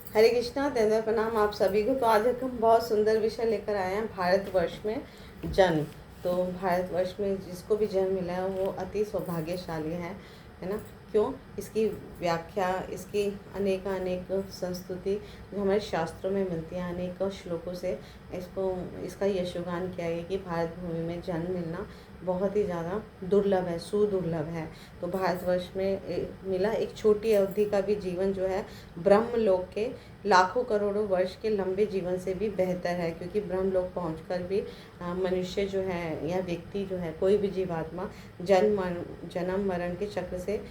हरे कृष्णा, दंडवत प्रणाम आप सभी को। तो आज एक हम बहुत सुंदर विषय लेकर आए हैं, भारतवर्ष में जन्म। तो भारतवर्ष में जिसको भी जन्म मिला है वो अति सौभाग्यशाली है ना। क्यों? इसकी व्याख्या, इसकी अनेक संस्तुति जो हमारे शास्त्रों में मिलती है, अनेक श्लोकों से इसका यशोगान किया है कि भारत भूमि में जन्म मिलना बहुत ही ज़्यादा दुर्लभ है, सुदुर्लभ है। तो भारतवर्ष में मिला एक छोटी अवधि का भी जीवन जो है ब्रह्मलोक के लाखों करोड़ों वर्ष के लंबे जीवन से भी बेहतर है, क्योंकि ब्रह्मलोक पहुंचकर भी मनुष्य जो है या व्यक्ति जो है, कोई भी जीवात्मा जन्म मरण के चक्र से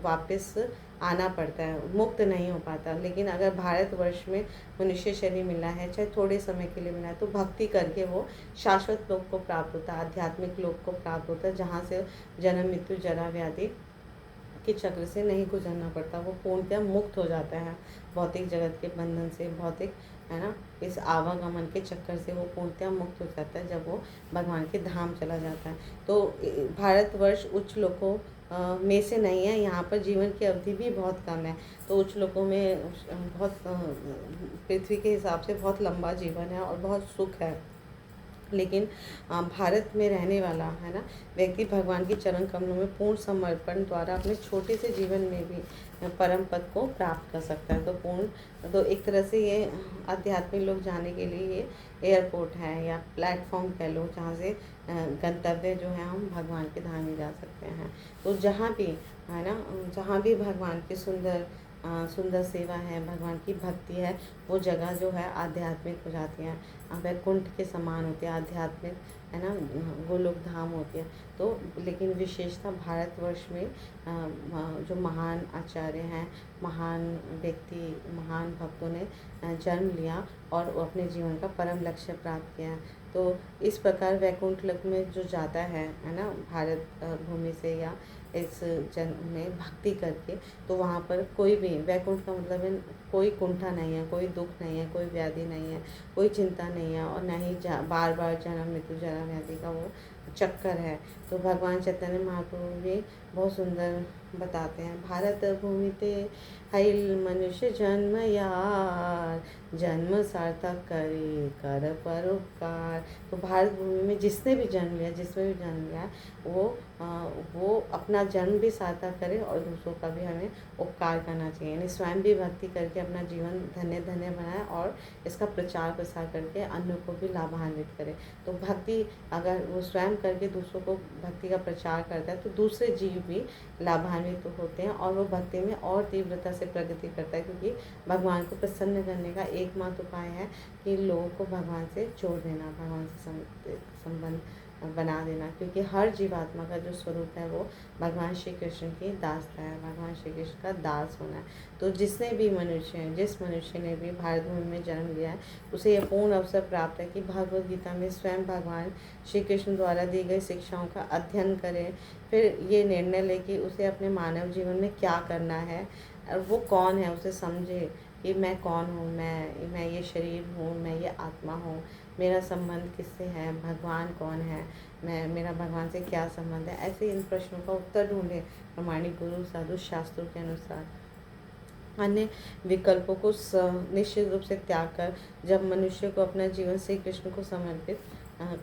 वापस आना पड़ता है, मुक्त नहीं हो पाता। लेकिन अगर भारतवर्ष में मनुष्य शरीर मिला है, चाहे थोड़े समय के लिए मिला है, तो भक्ति करके वो शाश्वत लोक को प्राप्त होता है, आध्यात्मिक लोक को प्राप्त होता है, जहाँ से जन्म मृत्यु जरा व्याधि के चक्र से नहीं गुजरना पड़ता। वो पूर्णतः मुक्त हो जाता है भौतिक जगत के बंधन से, भौतिक है ना, इस आवागमन के चक्कर से वो पूर्णतः मुक्त हो जाता है जब वो भगवान के धाम चला जाता है। तो भारतवर्ष उच्च लोकों में से नहीं है, यहाँ पर जीवन की अवधि भी बहुत कम है। तो उच्च लोकों में बहुत पृथ्वी के हिसाब से बहुत लंबा जीवन है और बहुत सुख है। लेकिन भारत में रहने वाला है ना व्यक्ति भगवान की चरण कमलों में पूर्ण समर्पण द्वारा अपने छोटे से जीवन में भी परम पद को प्राप्त कर सकता है। तो एक तरह से ये आध्यात्मिक लोग जाने के लिए ये एयरपोर्ट है या प्लेटफॉर्म कह लो, जहाँ से गंतव्य जो है हम भगवान के धाम में जा सकते हैं। तो जहाँ भी है ना, जहाँ भी भगवान की सुंदर सेवा है, भगवान की भक्ति है, वो जगह जो है आध्यात्मिक हो जाती है, वैकुंठ के समान होती है, आध्यात्मिक है ना, गोलोक धाम होती है। तो लेकिन विशेषता भारतवर्ष में जो महान आचार्य हैं, महान व्यक्ति, महान भक्तों ने जन्म लिया और अपने जीवन का परम लक्ष्य प्राप्त किया। तो इस प्रकार वैकुंठ लोक में जो जाता है ना, भारत भूमि से या इस जन्म में भक्ति करके, तो वहाँ पर कोई भी, वैकुंठ का मतलब है कोई कुंठा नहीं है, कोई दुख नहीं है, कोई व्याधि नहीं है, कोई चिंता नहीं है, और न ही बार बार जन्म मृत्यु जरा व्याधि का वो चक्कर है। तो भगवान चैतन्य महाप्रभु भी बहुत सुंदर बताते हैं, भारत भूमि ते हईल मनुष्य जन्म यार, जन्म सार्थक करे कर परोपकार। तो भारत भूमि में जिसने भी जन्म लिया, जिसमें भी जन्म लिया, वो अपना जन्म भी सार्थक करे और दूसरों का भी हमें उपकार करना चाहिए, यानी स्वयं भी भक्ति करके अपना जीवन धन्य धन्य बनाए और इसका प्रचार प्रसार करके अन्य को भी लाभान्वित करे। तो भक्ति अगर वो स्वयं करके दूसरों को भक्ति का प्रचार करता है, तो दूसरे जीव भी लाभान्वित होते हैं और वो भक्ति में और तीव्रता से प्रगति करता है, क्योंकि भगवान को प्रसन्न करने का एकमात्र उपाय है कि लोगों को भगवान से जोड़ देना, भगवान से संबंध बना देना, क्योंकि हर जीवात्मा का जो स्वरूप है वो भगवान श्री कृष्ण की दासता है, भगवान श्री कृष्ण का दास होना है। तो जिस मनुष्य ने भी भारत भूमि में जन्म लिया है, उसे यह पूर्ण अवसर प्राप्त है कि भगवद गीता में स्वयं भगवान श्री कृष्ण द्वारा दी गई शिक्षाओं का अध्ययन करे, फिर ये निर्णय ले कि उसे अपने मानव जीवन में क्या करना है, और वो कौन है उसे समझे कि मैं कौन हूँ, मैं ये शरीर हूँ, मैं ये आत्मा हूँ, मेरा संबंध किससे है, भगवान कौन है, मेरा भगवान से क्या संबंध है। ऐसे इन प्रश्नों का उत्तर ढूंढे प्रमाणिक गुरु साधु शास्त्रों के अनुसार। अन्य विकल्पों को निश्चित रूप से त्याग कर जब मनुष्य को अपना जीवन श्री कृष्ण को समर्पित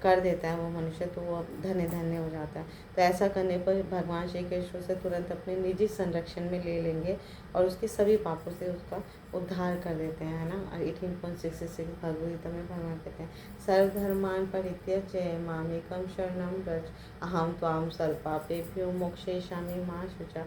कर देता है वो मनुष्य, तो वो धन्य धन्य हो जाता है। तो ऐसा करने पर भगवान श्री कृष्ण से तुरंत अपने निजी संरक्षण में ले लेंगे और उसके सभी पापों से उसका उद्धार कर देते हैं, है ना। 18.66 भगवद गीता में भगवान कहते हैं, सर्वधर्मान परित्यज्य मामेकं शरणं व्रज, अहम त्वां सर्वपापेभ्यो मोक्षयिष्यामि मा शुचा।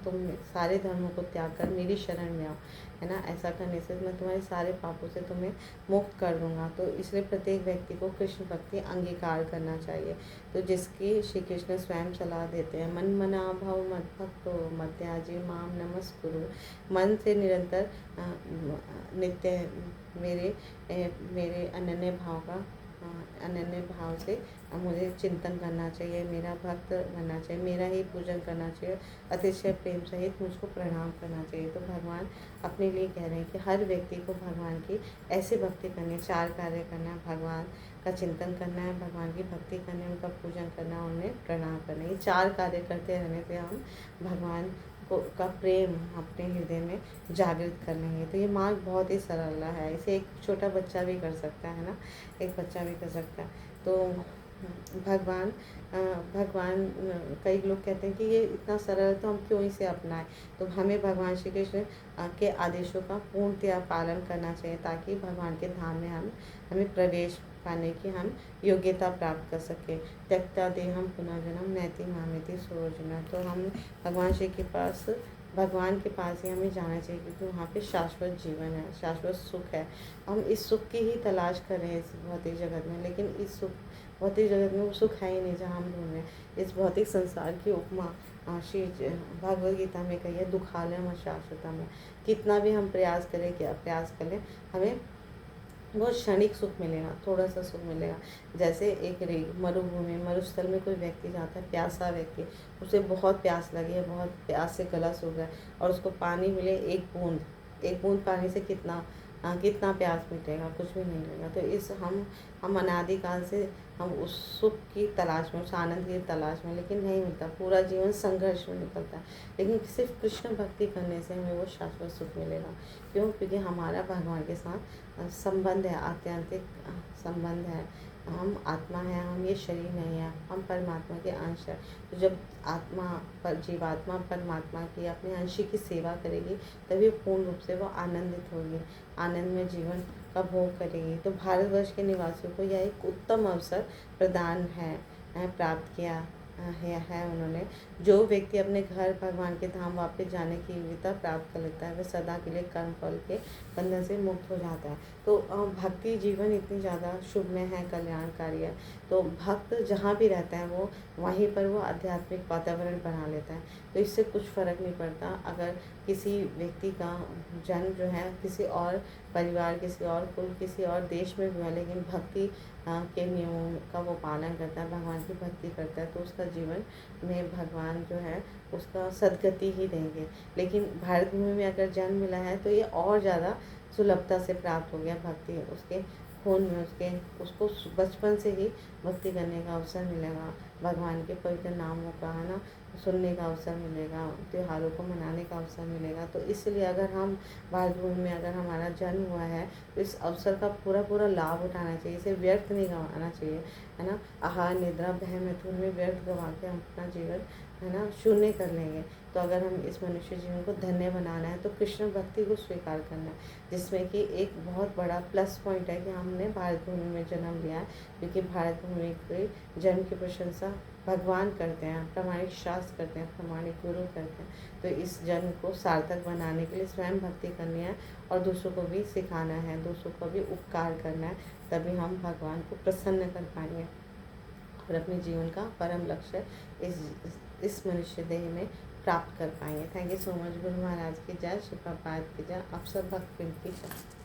तुम सारे धर्मों को त्याग कर मेरी शरण में आओ, है ना। ऐसा करने से मैं तुम्हारे सारे पापों से तुम्हें मुक्त कर दूंगा। तो इसलिए प्रत्येक व्यक्ति को कृष्ण भक्ति अंगीकार करना चाहिए, तो जिसकी श्री कृष्ण स्वयं सलाह देते हैं, मन मना भव मद भक्तो मध्याजी माम नमस्कुरु। मन से निरंतर नित्य मेरे अनन्य भाव से मुझे चिंतन करना चाहिए, मेरा भक्त बनना चाहिए, मेरा ही पूजन करना चाहिए, अतिशय प्रेम सहित मुझको प्रणाम करना चाहिए। तो भगवान अपने लिए कह रहे हैं कि हर व्यक्ति को भगवान की ऐसे भक्ति करनी, 4 कार्य करना है, भगवान का चिंतन करना है, भगवान की भक्ति करनी है, उनका पूजन करना है, उन्हें प्रणाम करना है। ये 4 कार्य करते रहने से हम भगवान को का प्रेम अपने हृदय में जागृत कर लेंगे। तो ये मार्ग बहुत ही सरल है, इसे एक छोटा बच्चा भी कर सकता है ना, एक बच्चा भी कर सकता है। तो भगवान भगवान कई लोग कहते हैं कि ये इतना सरल है तो हम क्यों इसे अपनाएं। तो हमें भगवान श्री कृष्ण के आदेशों का पूर्णतया पालन करना चाहिए, ताकि भगवान के धाम में हमें प्रवेश पाने की हम योग्यता प्राप्त कर सके। त्यक्ता देहम पुनर्जन्म नैति मामेति सोर्जुन। तो हम भगवान के पास ही हमें जाना चाहिए, क्योंकि वहाँ पे शाश्वत जीवन है, शाश्वत सुख है। हम इस सुख की ही तलाश कर रहे हैं इस भौतिक जगत में, लेकिन इस भौतिक जगत में वो सुख है ही नहीं जहाँ हम ढूंढ रहे हैं। इस भौतिक संसार की उपमा श्री भगवद गीता में कही है, दुखालयम अशाश्वतम। कितना भी हम प्रयास करें, क्या प्रयास करें, हमें बहुत क्षणिक सुख मिलेगा, थोड़ा सा सुख मिलेगा। जैसे एक मरुभूमि मरुस्थल में कोई व्यक्ति जाता है, प्यासा व्यक्ति, उसे बहुत प्यास लगी है, बहुत प्यास से गला सूख गया, और उसको पानी मिले एक बूंद पानी से कितना प्यास मिटेगा, कुछ भी नहीं मिलेगा। तो हम अनादिकाल से हम उस सुख की तलाश में, उस आनंद की तलाश में, लेकिन नहीं मिलता, पूरा जीवन संघर्ष में निकलता है। लेकिन सिर्फ कृष्ण भक्ति करने से हमें वो शाश्वत सुख मिलेगा। क्यों? क्योंकि हमारा भगवान के साथ संबंध है, आत्यंतिक संबंध है। हम आत्मा है, हम ये शरीर नहीं है, हम परमात्मा के अंश है। तो जब जीवात्मा परमात्मा की अपने अंश की सेवा करेगी, तभी पूर्ण रूप से वो आनंदित होगी, आनंद में जीवन का भोग करेगी। तो भारतवर्ष के निवासियों को यह एक उत्तम अवसर प्रदान प्राप्त किया है उन्होंने। जो व्यक्ति अपने घर भगवान के धाम वापस जाने की योग्यता प्राप्त कर लेता है, वह सदा के लिए कर्म फल के बंधन से मुक्त हो जाता है। तो भक्ति जीवन इतनी ज़्यादा शुभमय है, कल्याणकारी है। तो भक्त जहाँ भी रहता है वो वहीं पर वो आध्यात्मिक वातावरण बना लेता है। तो इससे कुछ फ़र्क नहीं पड़ता अगर किसी व्यक्ति का जन्म जो है किसी और परिवार, किसी और कुल, किसी और देश में हुआ, लेकिन भक्ति के नियमों का वो पालन करता है, भगवान की भक्ति करता है, तो उसका जीवन में भगवान जो है उसका सद्गति ही देंगे। लेकिन भारत भूमि में अगर जन्म मिला है तो ये और ज़्यादा सुलभता से प्राप्त हो गया भक्ति, उसके खून में उसको बचपन से ही भक्ति करने का अवसर मिलेगा, भगवान के पवित्र नामों का है ना सुनने का अवसर मिलेगा, त्योहारों को मनाने का अवसर मिलेगा। तो इसलिए अगर हम भारत भूमि में अगर हमारा जन्म हुआ है तो इस अवसर का पूरा लाभ उठाना चाहिए, इसे व्यर्थ नहीं गंवाना चाहिए, है ना। आहार निद्रा भय मैथुन में व्यर्थ गंवा के हम अपना जीवन है ना शून्य कर लेंगे। तो अगर हम इस मनुष्य जीवन को धन्य बनाना है तो कृष्ण भक्ति को स्वीकार करना है, जिसमें कि एक बहुत बड़ा प्लस पॉइंट है कि हमने भारत भूमि में जन्म लिया है, क्योंकि भारत भूमि के जन्म की प्रशंसा भगवान करते हैं, प्रमाणिक शास्त्र करते हैं, प्रमाणिक गुरु करते हैं। तो इस जन्म को सार्थक बनाने के लिए स्वयं भक्ति करनी है और दूसरों को भी सिखाना है, दूसरों को भी उपकार करना है, तभी हम भगवान को प्रसन्न कर पाएंगे और अपने जीवन का परम लक्ष्य इस मनुष्य देह में प्राप्त कर पाएंगे। Thank you so much. Guru Maharaj की जय, श्री प्रभुपाद की जय। आप सब भक्त की जय।